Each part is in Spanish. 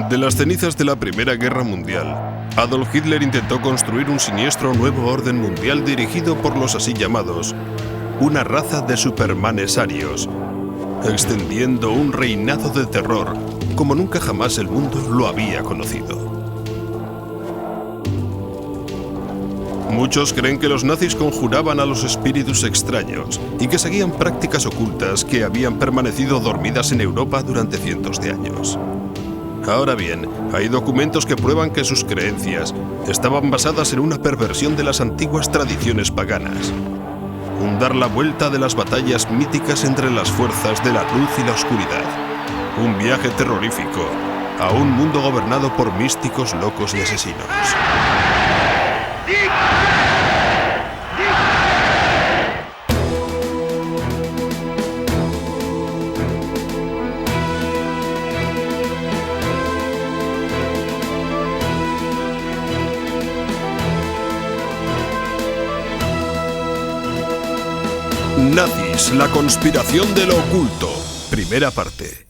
De las cenizas de la Primera Guerra Mundial, Adolf Hitler intentó construir un siniestro nuevo orden mundial dirigido por los así llamados, una raza de supermanes arios, extendiendo un reinado de terror como nunca jamás el mundo lo había conocido. Muchos creen que los nazis conjuraban a los espíritus extraños y que seguían prácticas ocultas que habían permanecido dormidas en Europa durante cientos de años. Ahora bien, hay documentos que prueban que sus creencias estaban basadas en una perversión de las antiguas tradiciones paganas. Un dar la vuelta de las batallas míticas entre las fuerzas de la luz y la oscuridad. Un viaje terrorífico a un mundo gobernado por místicos locos y asesinos. Nazis, la conspiración de lo oculto. Primera parte.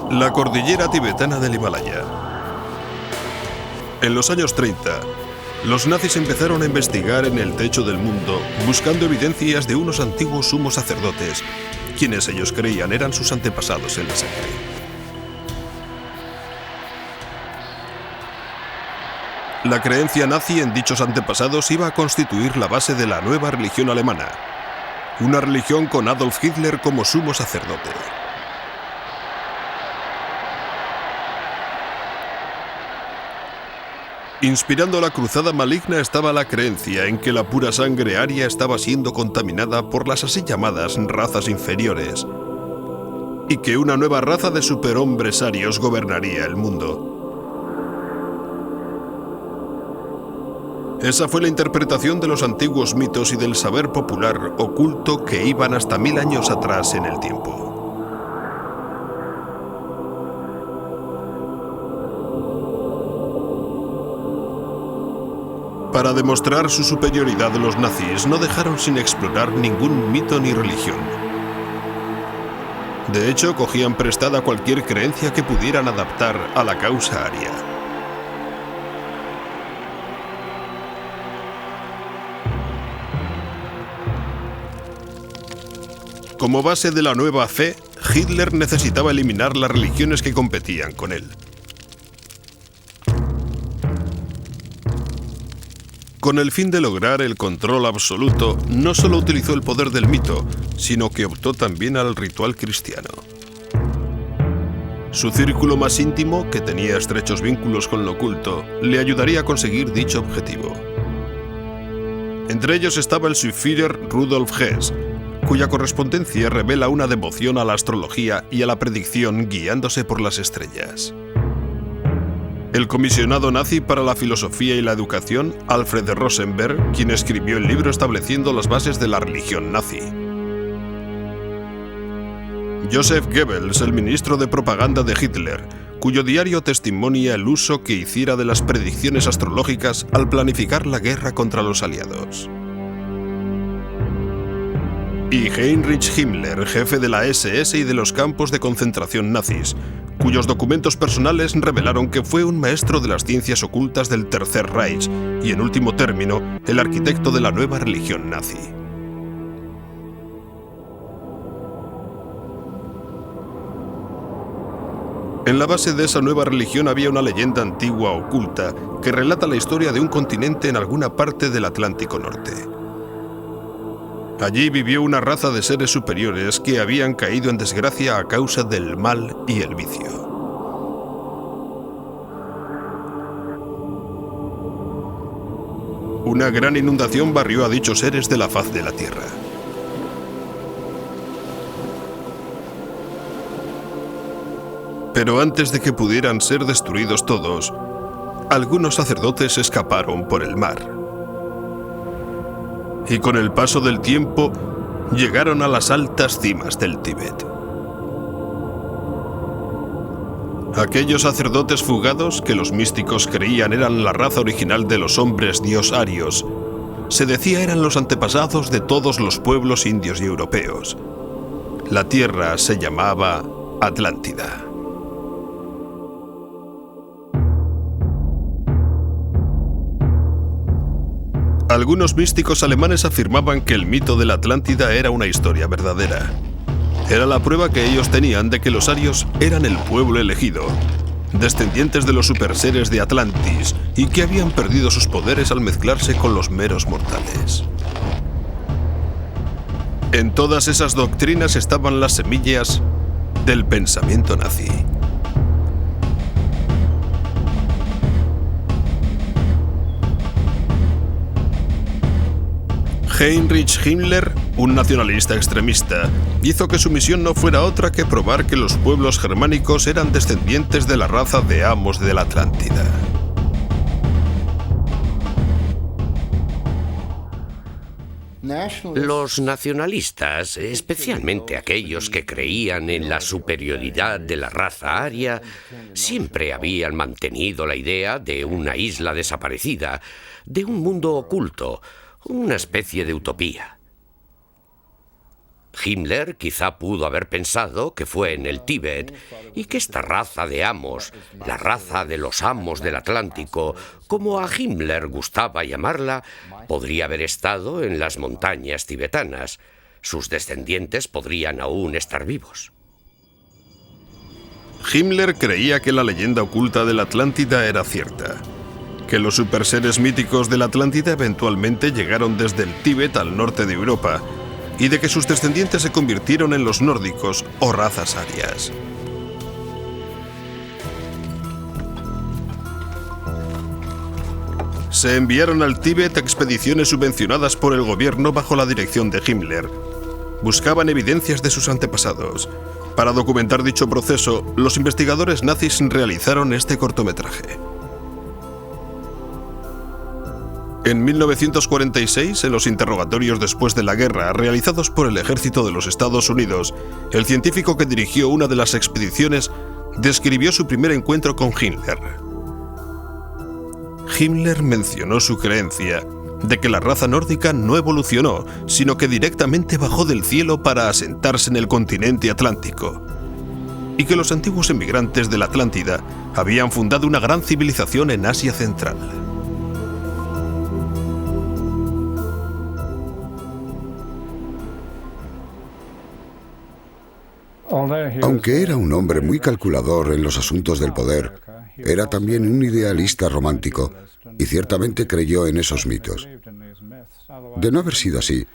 La cordillera tibetana del Himalaya. En los años 30, los nazis empezaron a investigar en el techo del mundo, buscando evidencias de unos antiguos sumos sacerdotes, quienes ellos creían eran sus antepasados en la sangre. La creencia nazi en dichos antepasados iba a constituir la base de la nueva religión alemana, una religión con Adolf Hitler como sumo sacerdote. Inspirando la cruzada maligna estaba la creencia en que la pura sangre aria estaba siendo contaminada por las así llamadas razas inferiores y que una nueva raza de superhombres arios gobernaría el mundo. Esa fue la interpretación de los antiguos mitos y del saber popular oculto que iban hasta 1000 años atrás en el tiempo. Para demostrar su superioridad, los nazis no dejaron sin explorar ningún mito ni religión. De hecho, cogían prestada cualquier creencia que pudieran adaptar a la causa aria. Como base de la nueva fe, Hitler necesitaba eliminar las religiones que competían con él. Con el fin de lograr el control absoluto, no solo utilizó el poder del mito, sino que optó también al ritual cristiano. Su círculo más íntimo, que tenía estrechos vínculos con lo oculto, le ayudaría a conseguir dicho objetivo. Entre ellos estaba el Führer Rudolf Hess, cuya correspondencia revela una devoción a la astrología y a la predicción guiándose por las estrellas. El comisionado nazi para la filosofía y la educación, Alfred Rosenberg, quien escribió el libro estableciendo las bases de la religión nazi. Joseph Goebbels, el ministro de propaganda de Hitler, cuyo diario testimonia el uso que hiciera de las predicciones astrológicas al planificar la guerra contra los aliados. Y Heinrich Himmler, jefe de la SS y de los campos de concentración nazis, cuyos documentos personales revelaron que fue un maestro de las ciencias ocultas del Tercer Reich y, en último término, el arquitecto de la nueva religión nazi. En la base de esa nueva religión había una leyenda antigua oculta que relata la historia de un continente en alguna parte del Atlántico Norte. Allí vivió una raza de seres superiores que habían caído en desgracia a causa del mal y el vicio. Una gran inundación barrió a dichos seres de la faz de la tierra. Pero antes de que pudieran ser destruidos todos, algunos sacerdotes escaparon por el mar. Y con el paso del tiempo, llegaron a las altas cimas del Tíbet. Aquellos sacerdotes fugados, que los místicos creían eran la raza original de los hombres dios arios, se decía eran los antepasados de todos los pueblos indios y europeos. La tierra se llamaba Atlántida. Algunos místicos alemanes afirmaban que el mito de la Atlántida era una historia verdadera. Era la prueba que ellos tenían de que los arios eran el pueblo elegido, descendientes de los superseres de Atlantis, y que habían perdido sus poderes al mezclarse con los meros mortales. En todas esas doctrinas estaban las semillas del pensamiento nazi. Heinrich Himmler, un nacionalista extremista, hizo que su misión no fuera otra que probar que los pueblos germánicos eran descendientes de la raza de amos de la Atlántida. Los nacionalistas, especialmente aquellos que creían en la superioridad de la raza aria, siempre habían mantenido la idea de una isla desaparecida, de un mundo oculto, una especie de utopía. Himmler quizá pudo haber pensado que fue en el Tíbet y que esta raza de amos, la raza de los amos del Atlántico, como a Himmler gustaba llamarla, podría haber estado en las montañas tibetanas. Sus descendientes podrían aún estar vivos. Himmler creía que la leyenda oculta de la Atlántida era cierta, que los superseres míticos de la Atlántida eventualmente llegaron desde el Tíbet al norte de Europa, y de que sus descendientes se convirtieron en los nórdicos o razas arias. Se enviaron al Tíbet expediciones subvencionadas por el gobierno bajo la dirección de Himmler. Buscaban evidencias de sus antepasados. Para documentar dicho proceso, los investigadores nazis realizaron este cortometraje. En 1946, en los interrogatorios después de la guerra realizados por el ejército de los Estados Unidos, el científico que dirigió una de las expediciones describió su primer encuentro con Himmler. Himmler mencionó su creencia de que la raza nórdica no evolucionó, sino que directamente bajó del cielo para asentarse en el continente atlántico, y que los antiguos emigrantes de la Atlántida habían fundado una gran civilización en Asia Central. Aunque era un hombre muy calculador en los asuntos del poder, era también un idealista romántico y ciertamente creyó en esos mitos. De no haber sido así,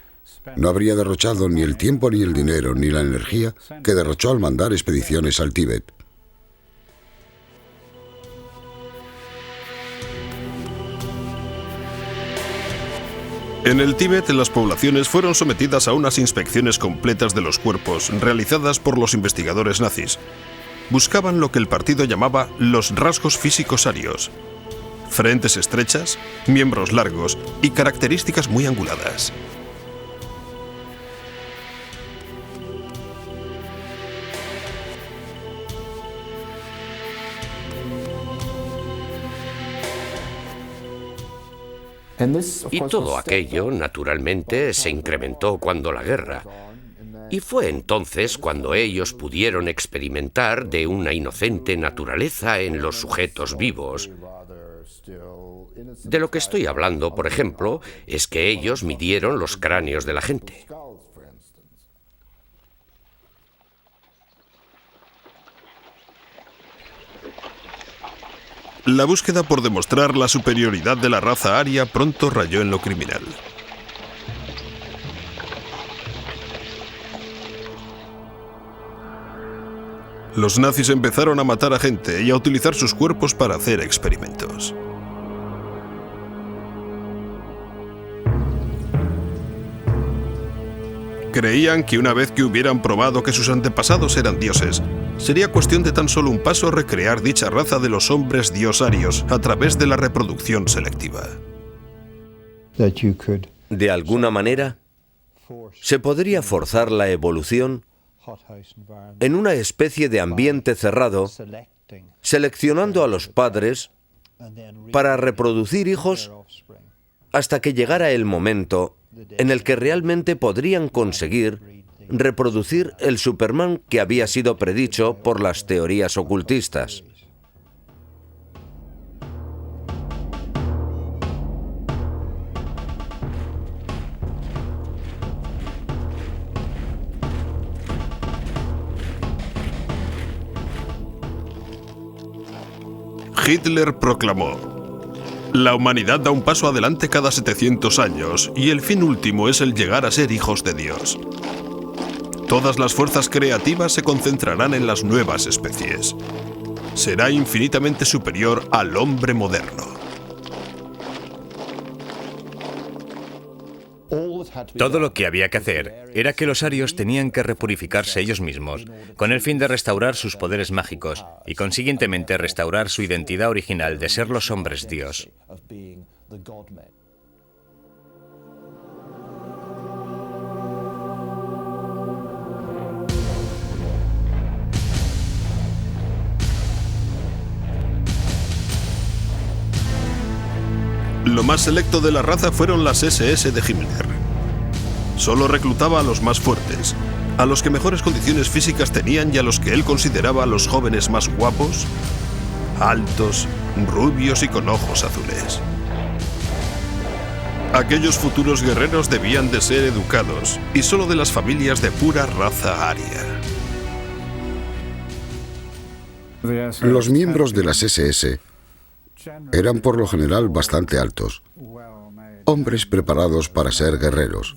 no habría derrochado ni el tiempo, ni el dinero, ni la energía que derrochó al mandar expediciones al Tíbet. En el Tíbet, las poblaciones fueron sometidas a unas inspecciones completas de los cuerpos realizadas por los investigadores nazis. Buscaban lo que el partido llamaba los rasgos físicos arios: frentes estrechas, miembros largos y características muy anguladas. Y todo aquello, naturalmente, se incrementó cuando la guerra. Y fue entonces cuando ellos pudieron experimentar de una inocente naturaleza en los sujetos vivos. De lo que estoy hablando, por ejemplo, es que ellos midieron los cráneos de la gente. La búsqueda por demostrar la superioridad de la raza aria pronto rayó en lo criminal. Los nazis empezaron a matar a gente y a utilizar sus cuerpos para hacer experimentos. Creían que una vez que hubieran probado que sus antepasados eran dioses, sería cuestión de tan solo un paso recrear dicha raza de los hombres diosarios a través de la reproducción selectiva. De alguna manera, se podría forzar la evolución en una especie de ambiente cerrado, seleccionando a los padres para reproducir hijos hasta que llegara el momento en el que realmente podrían conseguir reproducir el Superman que había sido predicho por las teorías ocultistas. Hitler proclamó: la humanidad da un paso adelante cada 700 años y el fin último es el llegar a ser hijos de Dios. Todas las fuerzas creativas se concentrarán en las nuevas especies. Será infinitamente superior al hombre moderno. Todo lo que había que hacer era que los arios tenían que repurificarse ellos mismos, con el fin de restaurar sus poderes mágicos y consiguientemente restaurar su identidad original de ser los hombres Dios. Lo más selecto de la raza fueron las SS de Himmler. Solo reclutaba a los más fuertes, a los que mejores condiciones físicas tenían y a los que él consideraba los jóvenes más guapos, altos, rubios y con ojos azules. Aquellos futuros guerreros debían de ser educados y solo de las familias de pura raza aria. Los miembros de las SS eran por lo general bastante altos, hombres preparados para ser guerreros.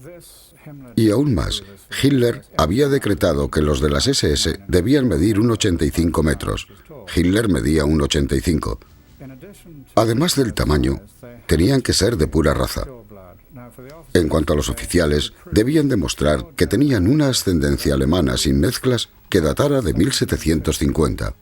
Y aún más, Hitler había decretado que los de las SS debían medir 1,85 metros. Hitler medía 1,85. Además del tamaño, tenían que ser de pura raza. En cuanto a los oficiales, debían demostrar que tenían una ascendencia alemana sin mezclas que datara de 1750.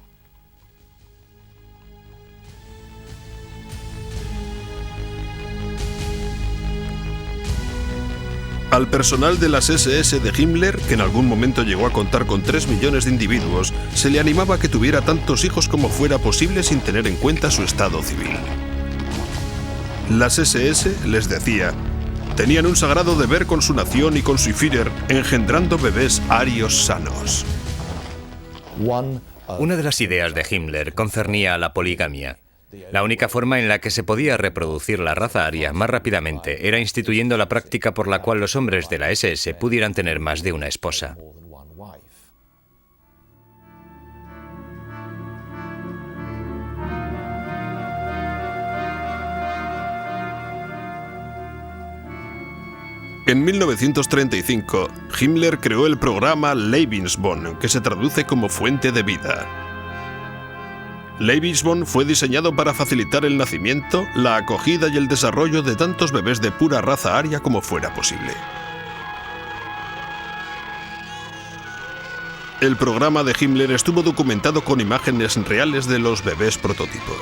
Al personal de las SS de Himmler, que en algún momento llegó a contar con 3 millones de individuos, se le animaba a que tuviera tantos hijos como fuera posible sin tener en cuenta su estado civil. Las SS, les decía, tenían un sagrado deber con su nación y con su Führer, engendrando bebés arios sanos. Una de las ideas de Himmler concernía a la poligamia. La única forma en la que se podía reproducir la raza aria más rápidamente era instituyendo la práctica por la cual los hombres de la SS pudieran tener más de una esposa. En 1935, Himmler creó el programa Lebensborn, que se traduce como fuente de vida. Lebensborn fue diseñado para facilitar el nacimiento, la acogida y el desarrollo de tantos bebés de pura raza aria como fuera posible. El programa de Himmler estuvo documentado con imágenes reales de los bebés prototipo.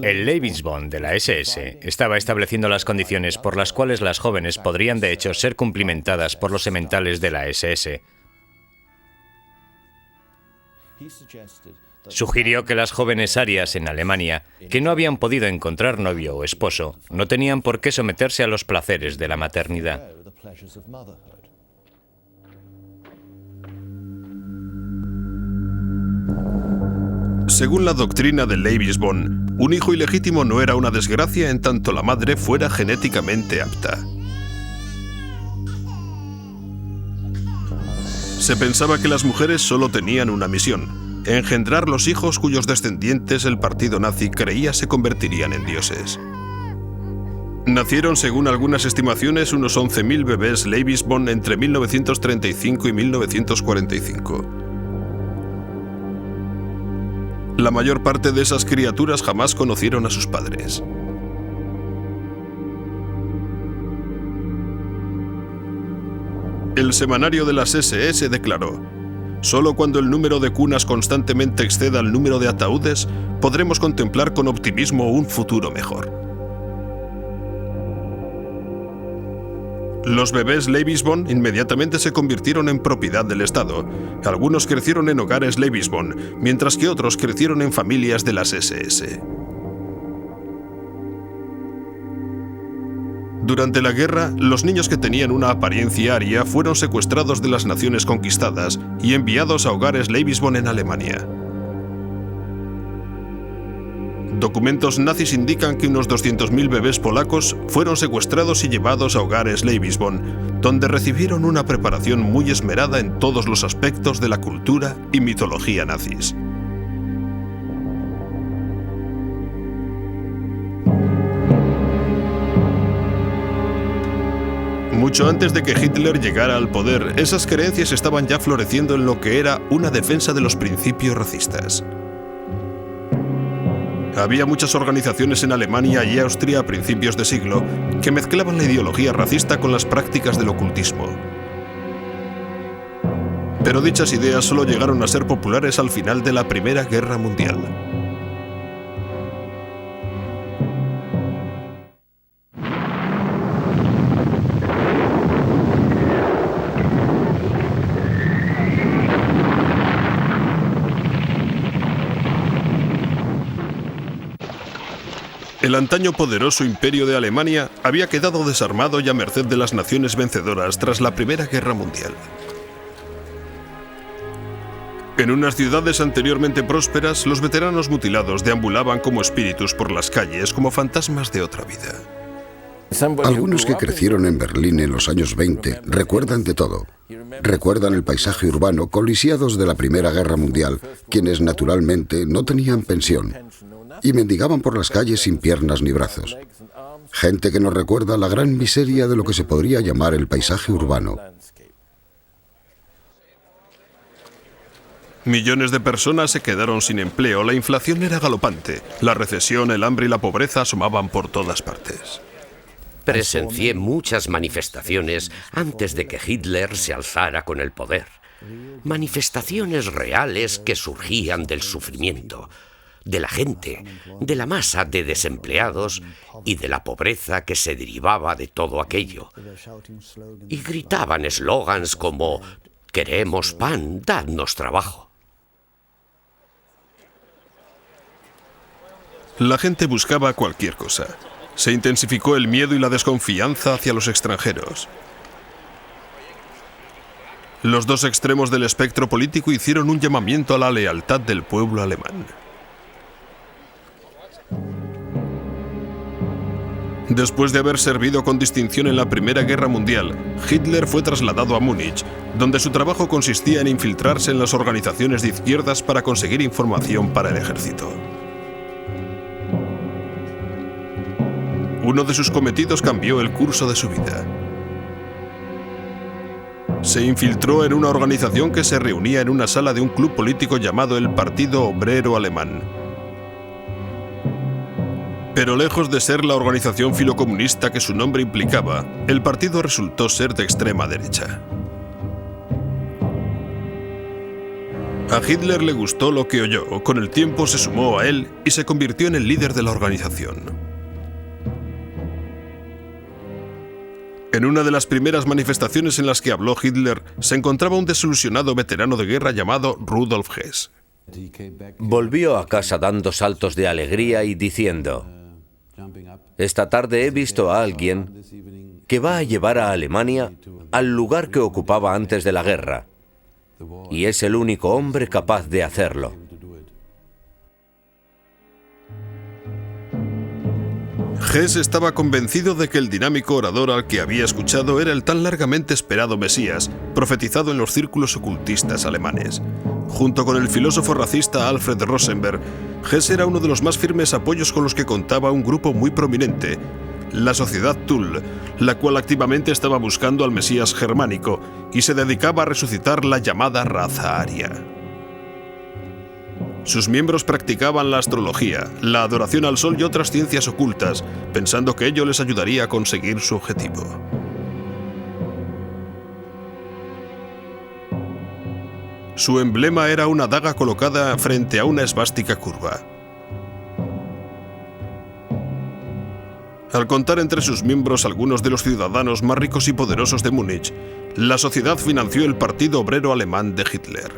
El Lebensborn de la SS estaba estableciendo las condiciones por las cuales las jóvenes podrían de hecho ser cumplimentadas por los sementales de la SS. Sugirió que las jóvenes arias en Alemania, que no habían podido encontrar novio o esposo, no tenían por qué someterse a los placeres de la maternidad. Según la doctrina de Lebensborn, un hijo ilegítimo no era una desgracia en tanto la madre fuera genéticamente apta. Se pensaba que las mujeres solo tenían una misión: engendrar los hijos cuyos descendientes el partido nazi creía se convertirían en dioses. Nacieron, según algunas estimaciones, unos 11.000 bebés Lebensborn entre 1935 y 1945. La mayor parte de esas criaturas jamás conocieron a sus padres. El semanario de las SS declaró: solo cuando el número de cunas constantemente exceda el número de ataúdes, podremos contemplar con optimismo un futuro mejor. Los bebés Leibisbon inmediatamente se convirtieron en propiedad del Estado. Algunos crecieron en hogares Leibisbon, mientras que otros crecieron en familias de las SS. Durante la guerra, los niños que tenían una apariencia aria fueron secuestrados de las naciones conquistadas y enviados a hogares Leibisbon en Alemania. Documentos nazis indican que unos 200.000 bebés polacos fueron secuestrados y llevados a hogares Leibisbon, donde recibieron una preparación muy esmerada en todos los aspectos de la cultura y mitología nazis. Mucho antes de que Hitler llegara al poder, esas creencias estaban ya floreciendo en lo que era una defensa de los principios racistas. Había muchas organizaciones en Alemania y Austria a principios de siglo que mezclaban la ideología racista con las prácticas del ocultismo. Pero dichas ideas solo llegaron a ser populares al final de la Primera Guerra Mundial. El antaño poderoso imperio de Alemania había quedado desarmado y a merced de las naciones vencedoras tras la Primera Guerra Mundial. En unas ciudades anteriormente prósperas, los veteranos mutilados deambulaban como espíritus por las calles, como fantasmas de otra vida. Algunos que crecieron en Berlín en los años 20 recuerdan de todo. Recuerdan el paisaje urbano con lisiados de la Primera Guerra Mundial, quienes naturalmente no tenían pensión y mendigaban por las calles sin piernas ni brazos. Gente que nos recuerda la gran miseria de lo que se podría llamar el paisaje urbano. Millones de personas se quedaron sin empleo, la inflación era galopante, la recesión, el hambre y la pobreza asomaban por todas partes. Presencié muchas manifestaciones antes de que Hitler se alzara con el poder. Manifestaciones reales que surgían del sufrimiento, de la gente, de la masa de desempleados y de la pobreza que se derivaba de todo aquello. Y gritaban eslogans como «Queremos pan, dadnos trabajo». La gente buscaba cualquier cosa. Se intensificó el miedo y la desconfianza hacia los extranjeros. Los dos extremos del espectro político hicieron un llamamiento a la lealtad del pueblo alemán. Después de haber servido con distinción en la Primera Guerra Mundial, Hitler fue trasladado a Múnich, donde su trabajo consistía en infiltrarse en las organizaciones de izquierdas para conseguir información para el ejército. Uno de sus cometidos cambió el curso de su vida. Se infiltró en una organización que se reunía en una sala de un club político llamado el Partido Obrero Alemán. Pero lejos de ser la organización filocomunista que su nombre implicaba, el partido resultó ser de extrema derecha. A Hitler le gustó lo que oyó, con el tiempo se sumó a él y se convirtió en el líder de la organización. En una de las primeras manifestaciones en las que habló Hitler, se encontraba un desilusionado veterano de guerra llamado Rudolf Hess. Volvió a casa dando saltos de alegría y diciendo: «Esta tarde he visto a alguien que va a llevar a Alemania al lugar que ocupaba antes de la guerra, y es el único hombre capaz de hacerlo». Hess estaba convencido de que el dinámico orador al que había escuchado era el tan largamente esperado Mesías, profetizado en los círculos ocultistas alemanes. Junto con el filósofo racista Alfred Rosenberg, Hess era uno de los más firmes apoyos con los que contaba un grupo muy prominente, la Sociedad Tull, la cual activamente estaba buscando al Mesías germánico y se dedicaba a resucitar la llamada raza aria. Sus miembros practicaban la astrología, la adoración al sol y otras ciencias ocultas, pensando que ello les ayudaría a conseguir su objetivo. Su emblema era una daga colocada frente a una esvástica curva. Al contar entre sus miembros algunos de los ciudadanos más ricos y poderosos de Múnich, la sociedad financió el Partido Obrero Alemán de Hitler.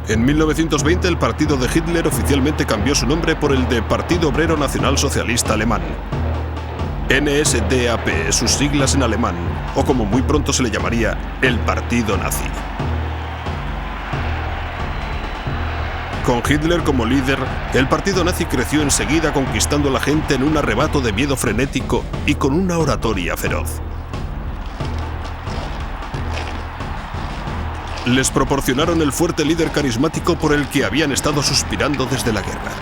En 1920 el partido de Hitler oficialmente cambió su nombre por el de Partido Obrero Nacional Socialista Alemán. NSDAP, sus siglas en alemán, o como muy pronto se le llamaría, el Partido Nazi. Con Hitler como líder, el partido nazi creció enseguida conquistando a la gente en un arrebato de miedo frenético y con una oratoria feroz. Les proporcionaron el fuerte líder carismático por el que habían estado suspirando desde la guerra.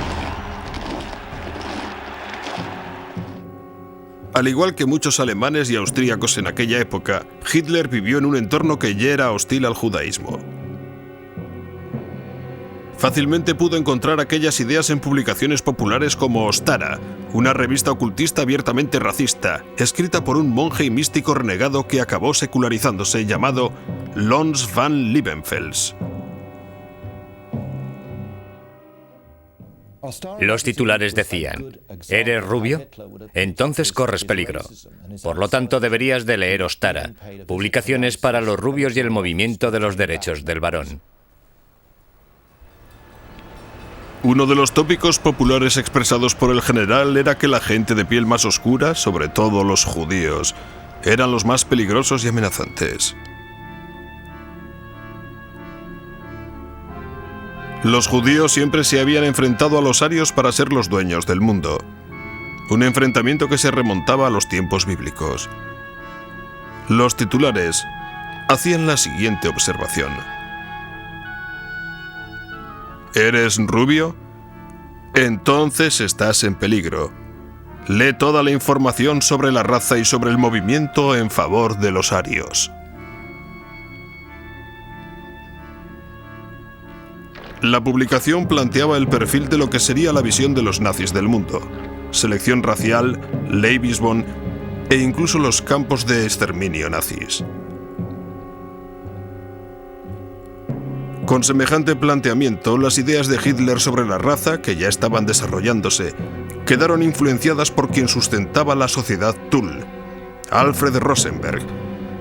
Al igual que muchos alemanes y austríacos en aquella época, Hitler vivió en un entorno que ya era hostil al judaísmo. Fácilmente pudo encontrar aquellas ideas en publicaciones populares como Ostara, una revista ocultista abiertamente racista, escrita por un monje y místico renegado que acabó secularizándose, llamado Lons van Liebenfels. Los titulares decían: ¿eres rubio? Entonces corres peligro. Por lo tanto, deberías de leer Ostara, publicaciones para los rubios y el movimiento de los derechos del varón. Uno de los tópicos populares expresados por el general era que la gente de piel más oscura, sobre todo los judíos, eran los más peligrosos y amenazantes. Los judíos siempre se habían enfrentado a los arios para ser los dueños del mundo. Un enfrentamiento que se remontaba a los tiempos bíblicos. Los titulares hacían la siguiente observación. ¿Eres rubio? Entonces estás en peligro. Lee toda la información sobre la raza y sobre el movimiento en favor de los arios. La publicación planteaba el perfil de lo que sería la visión de los nazis del mundo: selección racial, Lebensborn e incluso los campos de exterminio nazis. Con semejante planteamiento, las ideas de Hitler sobre la raza, que ya estaban desarrollándose, quedaron influenciadas por quien sustentaba la sociedad Thule, Alfred Rosenberg,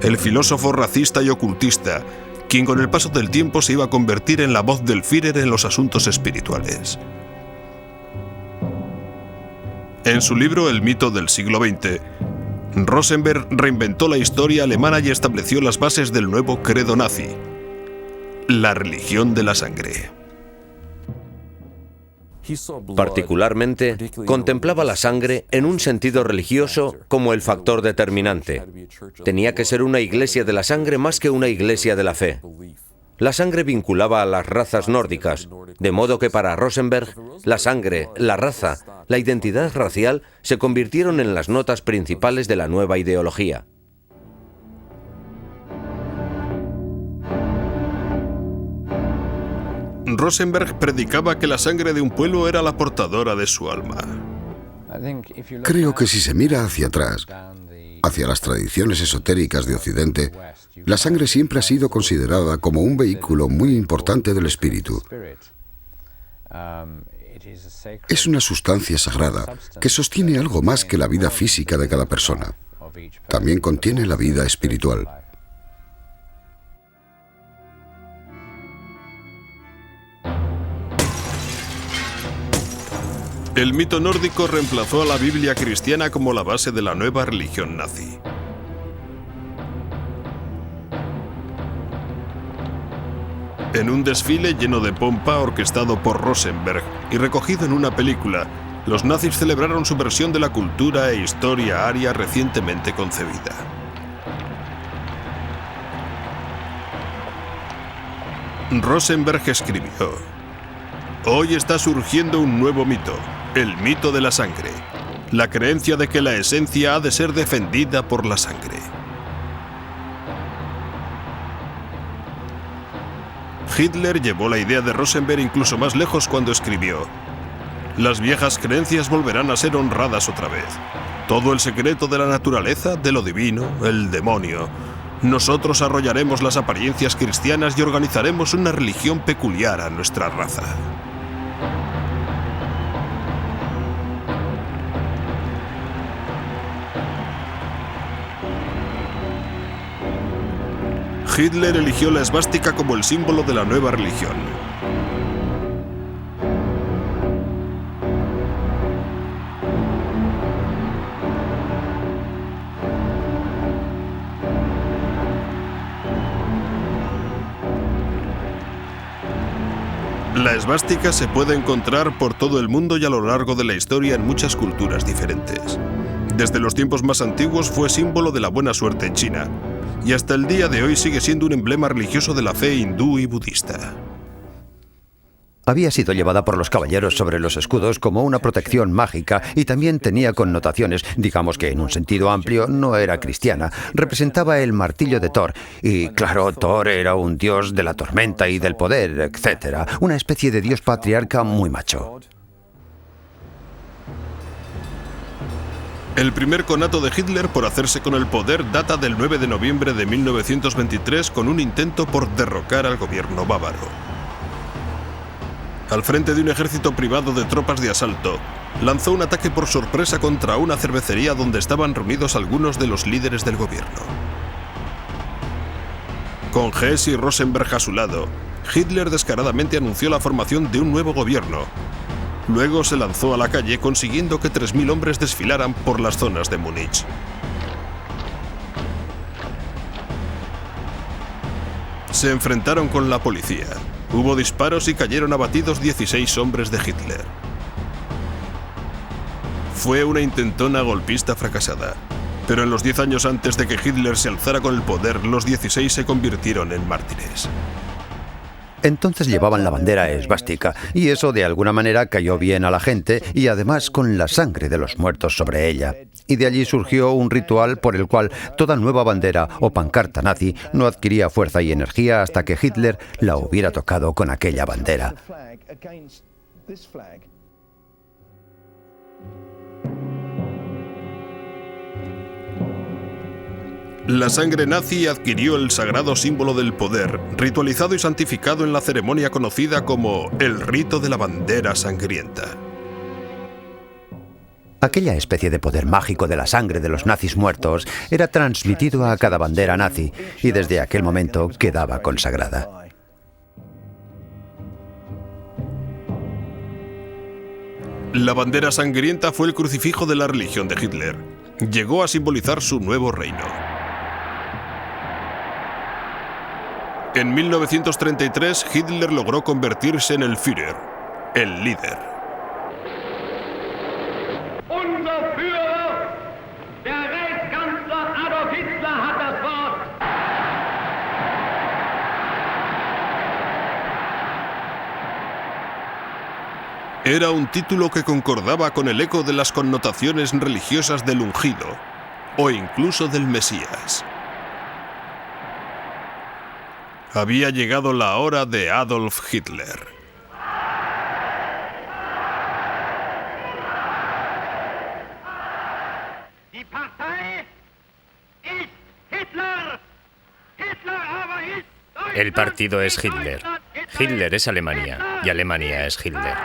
el filósofo racista y ocultista, quien con el paso del tiempo se iba a convertir en la voz del Führer en los asuntos espirituales. En su libro El mito del siglo XX, Rosenberg reinventó la historia alemana y estableció las bases del nuevo credo nazi: la religión de la sangre. Particularmente, contemplaba la sangre en un sentido religioso como el factor determinante. Tenía que ser una iglesia de la sangre más que una iglesia de la fe. La sangre vinculaba a las razas nórdicas, de modo que para Rosenberg, la sangre, la raza, la identidad racial se convirtieron en las notas principales de la nueva ideología. Rosenberg predicaba que la sangre de un pueblo era la portadora de su alma. Creo que si se mira hacia atrás, hacia las tradiciones esotéricas de Occidente, la sangre siempre ha sido considerada como un vehículo muy importante del espíritu. Es una sustancia sagrada que sostiene algo más que la vida física de cada persona. También contiene la vida espiritual. El mito nórdico reemplazó a la Biblia cristiana como la base de la nueva religión nazi. En un desfile lleno de pompa orquestado por Rosenberg y recogido en una película, los nazis celebraron su versión de la cultura e historia aria recientemente concebida. Rosenberg escribió: «Hoy está surgiendo un nuevo mito, el mito de la sangre, la creencia de que la esencia ha de ser defendida por la sangre». Hitler llevó la idea de Rosenberg incluso más lejos cuando escribió: «Las viejas creencias volverán a ser honradas otra vez. Todo el secreto de la naturaleza, de lo divino, el demonio. Nosotros arrollaremos las apariencias cristianas y organizaremos una religión peculiar a nuestra raza». Hitler eligió la esvástica como el símbolo de la nueva religión. La esvástica se puede encontrar por todo el mundo y a lo largo de la historia en muchas culturas diferentes. Desde los tiempos más antiguos fue símbolo de la buena suerte en China, y hasta el día de hoy sigue siendo un emblema religioso de la fe hindú y budista. Había sido llevada por los caballeros sobre los escudos como una protección mágica y también tenía connotaciones, digamos que en un sentido amplio no era cristiana. Representaba el martillo de Thor y, claro, Thor era un dios de la tormenta y del poder, etc. Una especie de dios patriarca muy macho. El primer conato de Hitler por hacerse con el poder data del 9 de noviembre de 1923 con un intento por derrocar al gobierno bávaro. Al frente de un ejército privado de tropas de asalto, lanzó un ataque por sorpresa contra una cervecería donde estaban reunidos algunos de los líderes del gobierno. Con Hess y Rosenberg a su lado, Hitler descaradamente anunció la formación de un nuevo gobierno. Luego se lanzó a la calle consiguiendo que 3.000 hombres desfilaran por las zonas de Múnich. Se enfrentaron con la policía. Hubo disparos y cayeron abatidos 16 hombres de Hitler. Fue una intentona golpista fracasada, pero en los 10 años antes de que Hitler se alzara con el poder, los 16 se convirtieron en mártires. Entonces llevaban la bandera esvástica, y eso de alguna manera cayó bien a la gente, y además con la sangre de los muertos sobre ella. Y de allí surgió un ritual por el cual toda nueva bandera o pancarta nazi no adquiría fuerza y energía hasta que Hitler la hubiera tocado con aquella bandera. La sangre nazi adquirió el sagrado símbolo del poder, ritualizado y santificado en la ceremonia conocida como el rito de la bandera sangrienta. Aquella especie de poder mágico de la sangre de los nazis muertos era transmitido a cada bandera nazi y desde aquel momento quedaba consagrada. La bandera sangrienta fue el crucifijo de la religión de Hitler. Llegó a simbolizar su nuevo reino. En 1933, Hitler logró convertirse en el Führer, el líder. Unser Führer, der Reichskanzler Adolf Hitler, hat das Wort. Era un título que concordaba con el eco de las connotaciones religiosas del ungido, o incluso del Mesías. Había llegado la hora de Adolf Hitler. Die Partei ist Hitler. Hitler aber ist Deutschland. El partido es Hitler. Hitler es Alemania y Alemania es Hitler.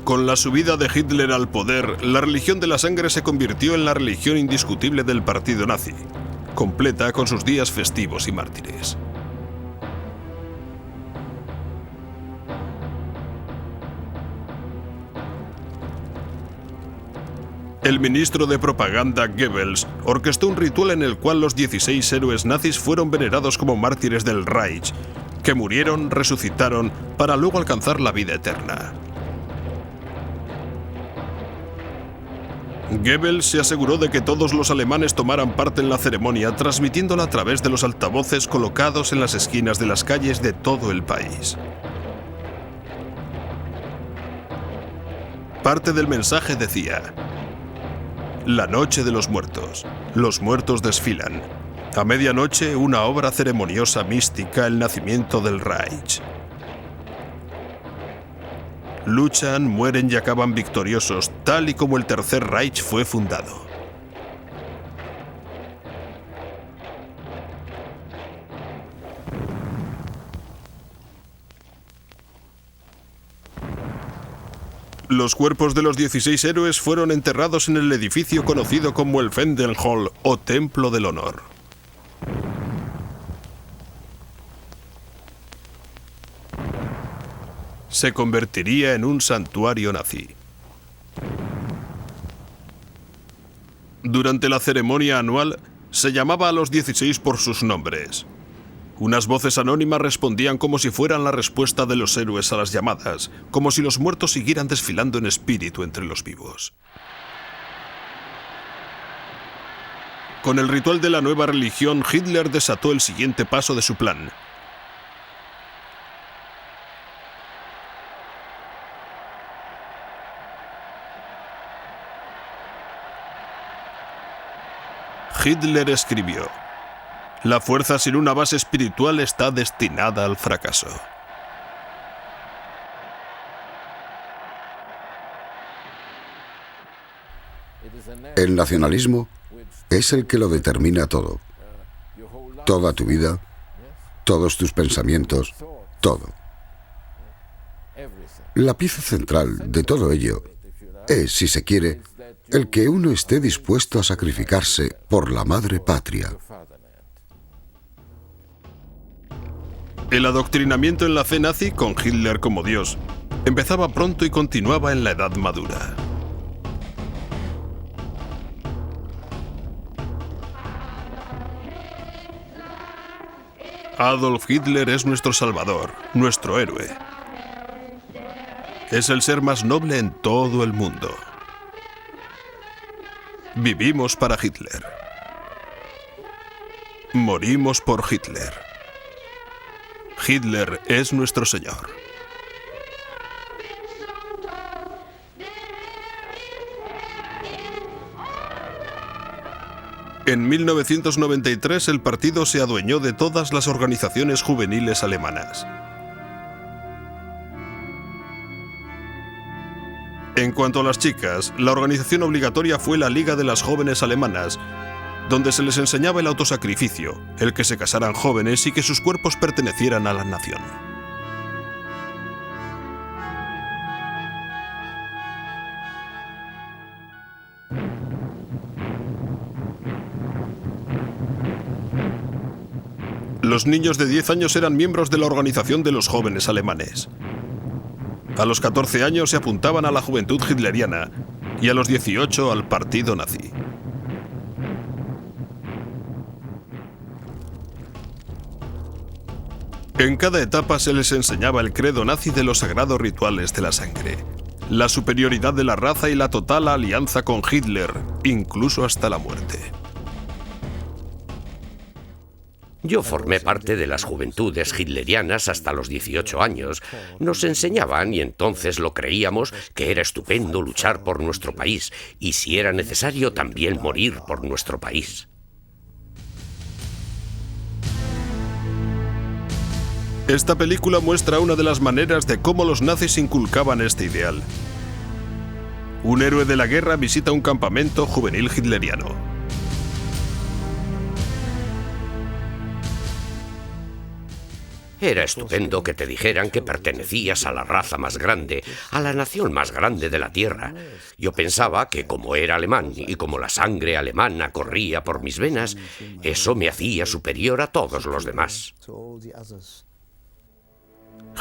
Con la subida de Hitler al poder, la religión de la sangre se convirtió en la religión indiscutible del partido nazi, completa con sus días festivos y mártires. El ministro de propaganda Goebbels orquestó un ritual en el cual los 16 héroes nazis fueron venerados como mártires del Reich, que murieron, resucitaron, para luego alcanzar la vida eterna. Goebbels se aseguró de que todos los alemanes tomaran parte en la ceremonia, transmitiéndola a través de los altavoces colocados en las esquinas de las calles de todo el país. Parte del mensaje decía: la noche de los muertos desfilan. A medianoche, una obra ceremoniosa mística, el nacimiento del Reich. Luchan, mueren y acaban victoriosos, tal y como el Tercer Reich fue fundado. Los cuerpos de los 16 héroes fueron enterrados en el edificio conocido como el Wendelhall o Templo del Honor. Se convertiría en un santuario nazi. Durante la ceremonia anual, se llamaba a los 16 por sus nombres. Unas voces anónimas respondían como si fueran la respuesta de los héroes a las llamadas, como si los muertos siguieran desfilando en espíritu entre los vivos. Con el ritual de la nueva religión, Hitler desató el siguiente paso de su plan. Hitler escribió: "La fuerza sin una base espiritual está destinada al fracaso". El nacionalismo es el que lo determina todo. Toda tu vida, todos tus pensamientos, todo. La pieza central de todo ello es, si se quiere, el que uno esté dispuesto a sacrificarse por la madre patria. El adoctrinamiento en la fe nazi, con Hitler como Dios, empezaba pronto y continuaba en la edad madura. Adolf Hitler es nuestro salvador, nuestro héroe. Es el ser más noble en todo el mundo. Vivimos para Hitler. Morimos por Hitler. Hitler es nuestro Señor. En 1993 el partido se adueñó de todas las organizaciones juveniles alemanas. En cuanto a las chicas, la organización obligatoria fue la Liga de las Jóvenes Alemanas, donde se les enseñaba el autosacrificio, el que se casaran jóvenes y que sus cuerpos pertenecieran a la nación. Los niños de 10 años eran miembros de la Organización de los Jóvenes Alemanes. A los 14 años se apuntaban a la juventud hitleriana y a los 18 al partido nazi. En cada etapa se les enseñaba el credo nazi de los sagrados rituales de la sangre, la superioridad de la raza y la total alianza con Hitler, incluso hasta la muerte. Yo formé parte de las juventudes hitlerianas hasta los 18 años. Nos enseñaban, y entonces lo creíamos, que era estupendo luchar por nuestro país, y si era necesario también morir por nuestro país. Esta película muestra una de las maneras de cómo los nazis inculcaban este ideal. Un héroe de la guerra visita un campamento juvenil hitleriano. Era estupendo que te dijeran que pertenecías a la raza más grande, a la nación más grande de la Tierra. Yo pensaba que como era alemán y como la sangre alemana corría por mis venas, eso me hacía superior a todos los demás.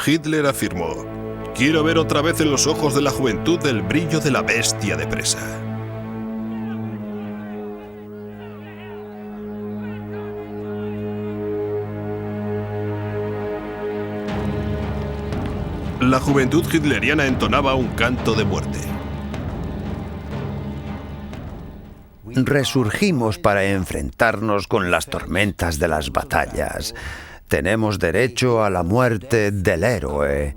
Hitler afirmó: "Quiero ver otra vez en los ojos de la juventud el brillo de la bestia de presa". La juventud hitleriana entonaba un canto de muerte. Resurgimos para enfrentarnos con las tormentas de las batallas. Tenemos derecho a la muerte del héroe.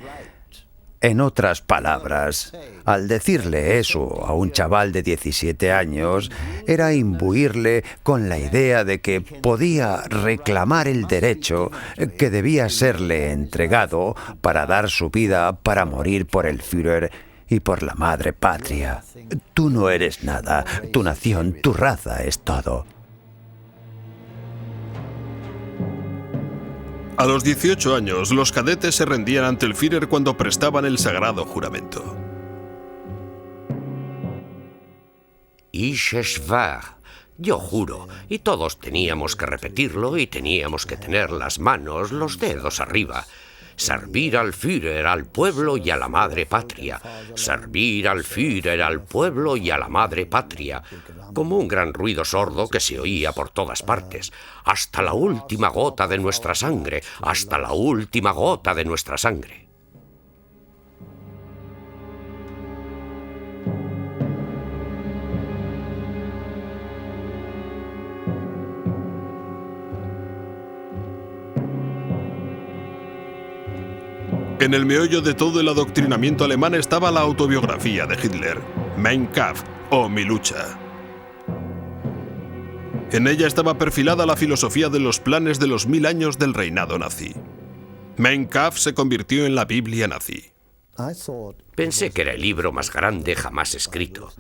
En otras palabras, al decirle eso a un chaval de 17 años, era imbuirle con la idea de que podía reclamar el derecho que debía serle entregado para dar su vida para morir por el Führer y por la madre patria. Tú no eres nada, tu nación, tu raza es todo. A los 18 años, los cadetes se rendían ante el Führer cuando prestaban el sagrado juramento. Ich schwör. Yo juro, y todos teníamos que repetirlo y teníamos que tener las manos, los dedos arriba. Servir al Führer, al pueblo y a la madre patria. Servir al Führer, al pueblo y a la madre patria. Como un gran ruido sordo que se oía por todas partes. Hasta la última gota de nuestra sangre, hasta la última gota de nuestra sangre. En el meollo de todo el adoctrinamiento alemán estaba la autobiografía de Hitler, Mein Kampf, o Mi lucha. En ella estaba perfilada la filosofía de los planes de los 1000 años del reinado nazi. Mein Kampf se convirtió en la Biblia nazi. Pensé que era el libro más grande jamás escrito.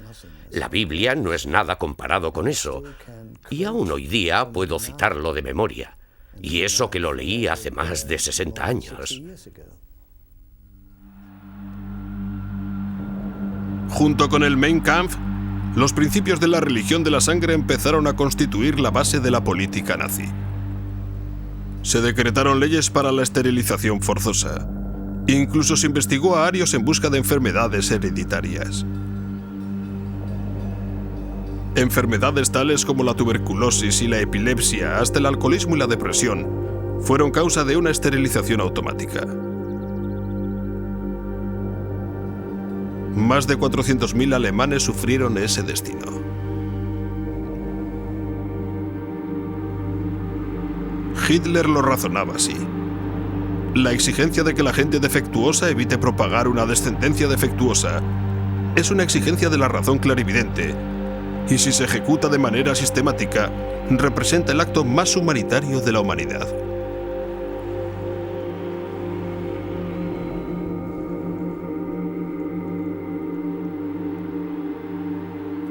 La Biblia no es nada comparado con eso, y aún hoy día puedo citarlo de memoria. Y eso que lo leí hace más de 60 años. Junto con el Mein Kampf, los principios de la religión de la sangre empezaron a constituir la base de la política nazi. Se decretaron leyes para la esterilización forzosa. Incluso se investigó a arios en busca de enfermedades hereditarias. Enfermedades tales como la tuberculosis y la epilepsia, hasta el alcoholismo y la depresión, fueron causa de una esterilización automática. Más de 400.000 alemanes sufrieron ese destino. Hitler lo razonaba así. La exigencia de que la gente defectuosa evite propagar una descendencia defectuosa es una exigencia de la razón clarividente, y si se ejecuta de manera sistemática, representa el acto más humanitario de la humanidad.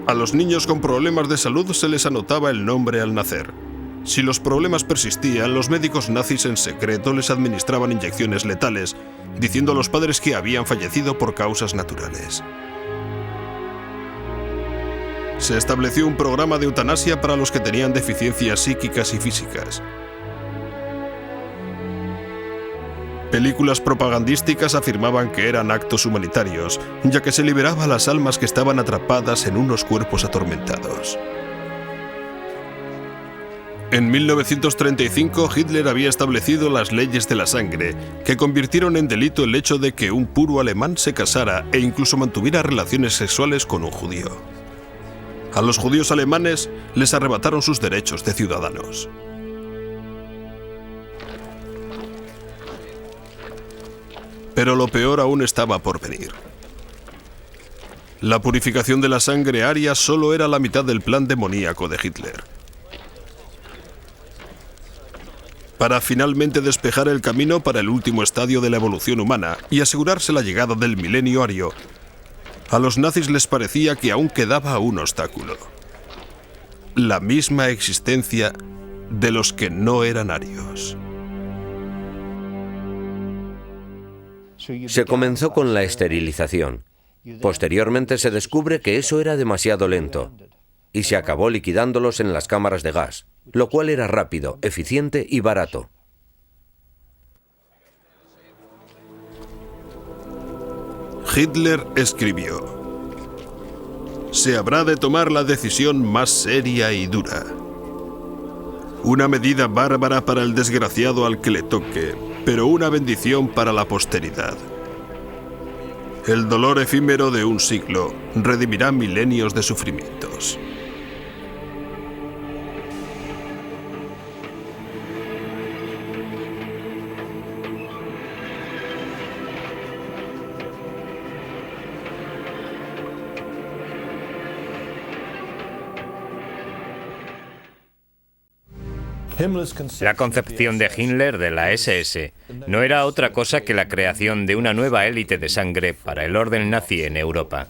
A los niños con problemas de salud se les anotaba el nombre al nacer. Si los problemas persistían, los médicos nazis en secreto les administraban inyecciones letales, diciendo a los padres que habían fallecido por causas naturales. Se estableció un programa de eutanasia para los que tenían deficiencias psíquicas y físicas. Películas propagandísticas afirmaban que eran actos humanitarios, ya que se liberaba a las almas que estaban atrapadas en unos cuerpos atormentados. En 1935, Hitler había establecido las leyes de la sangre, que convirtieron en delito el hecho de que un puro alemán se casara e incluso mantuviera relaciones sexuales con un judío. A los judíos alemanes les arrebataron sus derechos de ciudadanos. Pero lo peor aún estaba por venir. La purificación de la sangre aria solo era la mitad del plan demoníaco de Hitler. Para finalmente despejar el camino para el último estadio de la evolución humana y asegurarse la llegada del milenio ario, a los nazis les parecía que aún quedaba un obstáculo: la misma existencia de los que no eran arios. Se comenzó con la esterilización. Posteriormente se descubre que eso era demasiado lento y se acabó liquidándolos en las cámaras de gas, lo cual era rápido, eficiente y barato. Hitler escribió: «Se habrá de tomar la decisión más seria y dura. Una medida bárbara para el desgraciado al que le toque, pero una bendición para la posteridad. El dolor efímero de un siglo redimirá milenios de sufrimientos». La concepción de Himmler de la SS no era otra cosa que la creación de una nueva élite de sangre para el orden nazi en Europa.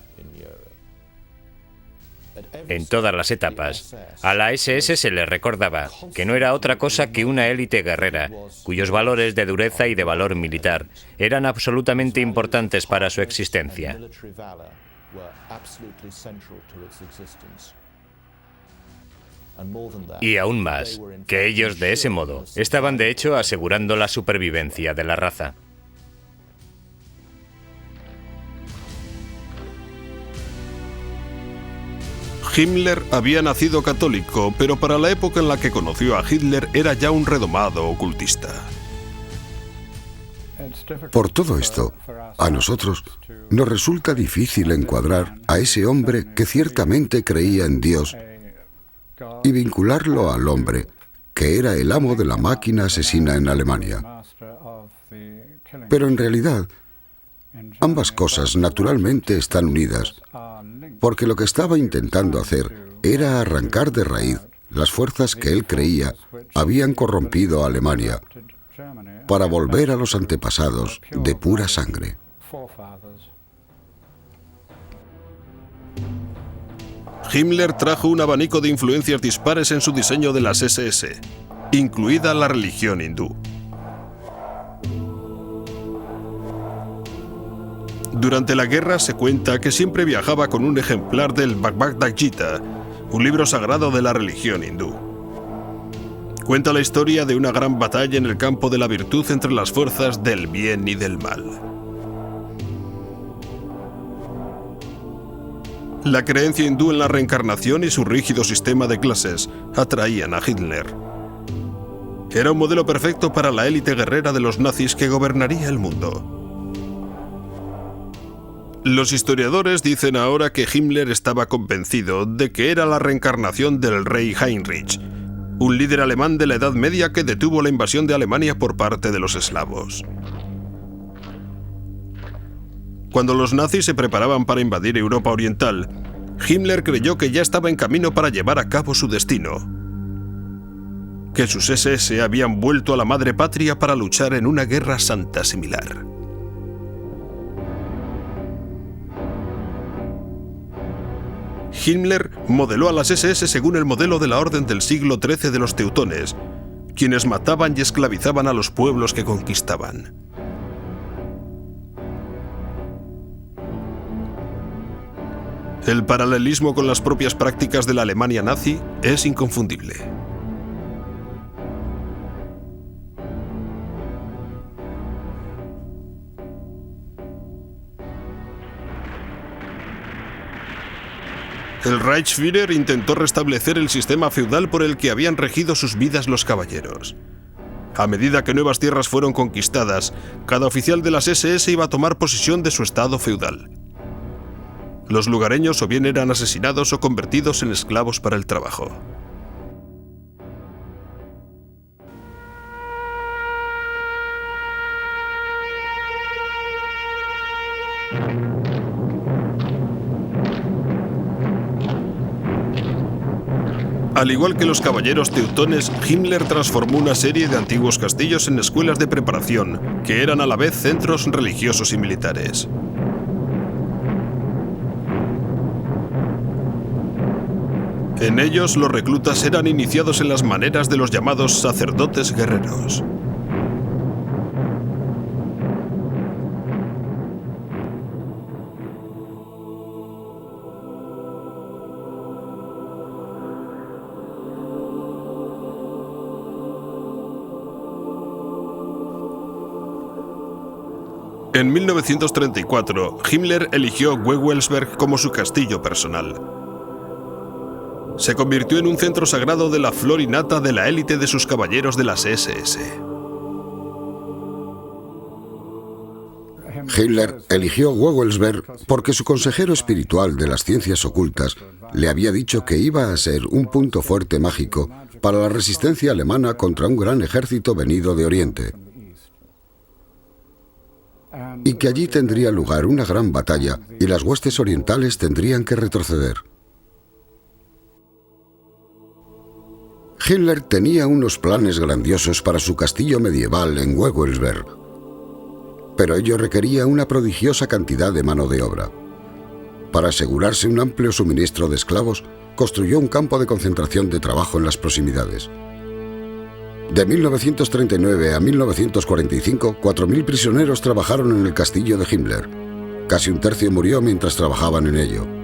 En todas las etapas, a la SS se le recordaba que no era otra cosa que una élite guerrera, cuyos valores de dureza y de valor militar eran absolutamente importantes para su existencia. Y aún más, que ellos de ese modo estaban de hecho asegurando la supervivencia de la raza. Himmler había nacido católico, pero para la época en la que conoció a Hitler era ya un redomado ocultista. Por todo esto, a nosotros nos resulta difícil encuadrar a ese hombre que ciertamente creía en Dios y vincularlo al hombre que era el amo de la máquina asesina en Alemania. Pero en realidad, ambas cosas naturalmente están unidas, porque lo que estaba intentando hacer era arrancar de raíz las fuerzas que él creía habían corrompido a Alemania para volver a los antepasados de pura sangre. Himmler trajo un abanico de influencias dispares en su diseño de las SS, incluida la religión hindú. Durante la guerra se cuenta que siempre viajaba con un ejemplar del Bhagavad Gita, un libro sagrado de la religión hindú. Cuenta la historia de una gran batalla en el campo de la virtud entre las fuerzas del bien y del mal. La creencia hindú en la reencarnación y su rígido sistema de clases atraían a Hitler. Era un modelo perfecto para la élite guerrera de los nazis que gobernaría el mundo. Los historiadores dicen ahora que Himmler estaba convencido de que era la reencarnación del rey Heinrich, un líder alemán de la Edad Media que detuvo la invasión de Alemania por parte de los eslavos. Cuando los nazis se preparaban para invadir Europa Oriental, Himmler creyó que ya estaba en camino para llevar a cabo su destino, que sus SS habían vuelto a la madre patria para luchar en una guerra santa similar. Himmler modeló a las SS según el modelo de la Orden del siglo XIII de los teutones, quienes mataban y esclavizaban a los pueblos que conquistaban. El paralelismo con las propias prácticas de la Alemania nazi es inconfundible. El Reichsführer intentó restablecer el sistema feudal por el que habían regido sus vidas los caballeros. A medida que nuevas tierras fueron conquistadas, cada oficial de las SS iba a tomar posesión de su estado feudal. Los lugareños o bien eran asesinados o convertidos en esclavos para el trabajo. Al igual que los caballeros teutones, Himmler transformó una serie de antiguos castillos en escuelas de preparación, que eran a la vez centros religiosos y militares. En ellos, los reclutas eran iniciados en las maneras de los llamados sacerdotes guerreros. En 1934, Himmler eligió Wewelsberg como su castillo personal. Se convirtió en un centro sagrado de la flor y nata de la élite de sus caballeros de las SS. Hitler eligió Wewelsberg porque su consejero espiritual de las ciencias ocultas le había dicho que iba a ser un punto fuerte mágico para la resistencia alemana contra un gran ejército venido de Oriente, y que allí tendría lugar una gran batalla y las huestes orientales tendrían que retroceder. Hitler tenía unos planes grandiosos para su castillo medieval en Wewelsberg, pero ello requería una prodigiosa cantidad de mano de obra. Para asegurarse un amplio suministro de esclavos, construyó un campo de concentración de trabajo en las proximidades. De 1939 a 1945, 4.000 prisioneros trabajaron en el castillo de Himmler. Casi un tercio murió mientras trabajaban en ello.